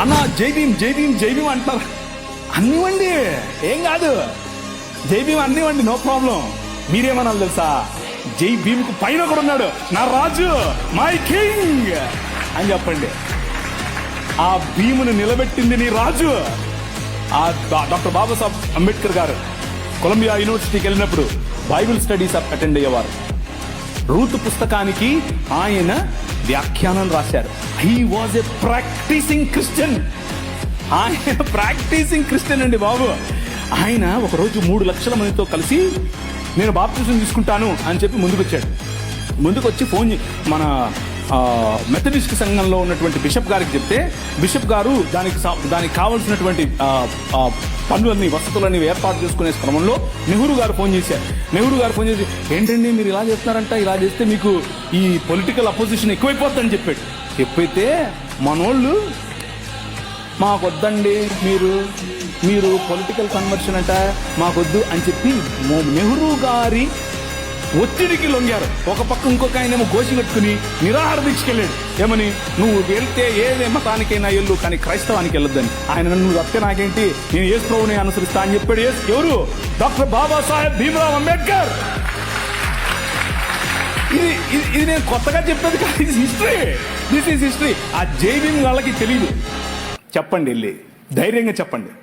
అన్న జై భీమ్ జై భీమ్ జై భీమ్ అంటారు. అన్నివ్వండి, ఏం కాదు, జై భీమ్ అన్నివ్వండి, నో ప్రాబ్లం. మీరేమనాలి తెలుసా, జై భీమ్ కు పైన కూడా ఉన్నాడు, నా రాజు, మై కింగ్ అని చెప్పండి. ఆ భీమును నిలబెట్టింది నీ రాజు. ఆ డాక్టర్ బాబాసాహెబ్ అంబేద్కర్ గారు కొలంబియా యూనివర్సిటీకి వెళ్ళినప్పుడు బైబిల్ స్టడీస్ అటెండ్ అయ్యేవారు. రూత్ పుస్తకానికి ఆయన వ్యాఖ్యానం రాశారు. He was a practising Christian. ఆయన ప్రాక్టీసింగ్ క్రిస్టియన్ అండి బాబు. ఆయన ఒకరోజు 3 లక్షల మందితో కలిసి నేను బాప్టిజం తీసుకుంటాను అని చెప్పి ముందుకు వచ్చి ఫోన్ మన మెథడిస్ట్ సంఘంలో ఉన్నటువంటి బిషప్ గారికి చెప్తే, బిషప్ గారు దానికి కావాల్సినటువంటి పనులన్నీ, వసతులన్నీ ఏర్పాటు చేసుకునే క్రమంలో నెహ్రూ గారు ఫోన్ చేశారు. నెహ్రూ గారు ఫోన్ చేసి, ఏంటండి మీరు ఇలా చేస్తున్నారంట, ఇలా చేస్తే మీకు ఈ పొలిటికల్ అపోజిషన్ ఎక్కువైపోతుందని చెప్పాడు. ఎప్పుడైతే మనోళ్ళు మాకొద్దండి, మీరు పొలిటికల్ కన్వర్షన్ అంట మాకొద్దు అని చెప్పి నెహ్రూ గారి ఒత్తిడికి లొంగారు. ఒక పక్క ఇంకొక ఆయనేమో గోసి కట్టుకుని నిరాహార దీక్షకెళ్ళాడు. ఏమని, నువ్వు వెళ్తే ఏ మతానికైనా వెళ్ళు, కానీ క్రైస్తవానికి వెళ్ళొద్దని. ఆయన నన్ను తప్పితే నాకేంటి, నేను యేసు ప్రభువుని అనుసరిస్తా అని చెప్పాడు. ఎవరు? డాక్టర్ బాబాసాహెబ్ భీమ్రావ్ అంబేద్కర్. ఇది నేను కొత్తగా చెప్పేది కాదు, ఇది హిస్టరీ. This is history. ఆ జై భీమ్ వాళ్ళకి తెలియదు. చెప్పండి, వెళ్ళి ధైర్యంగా చెప్పండి.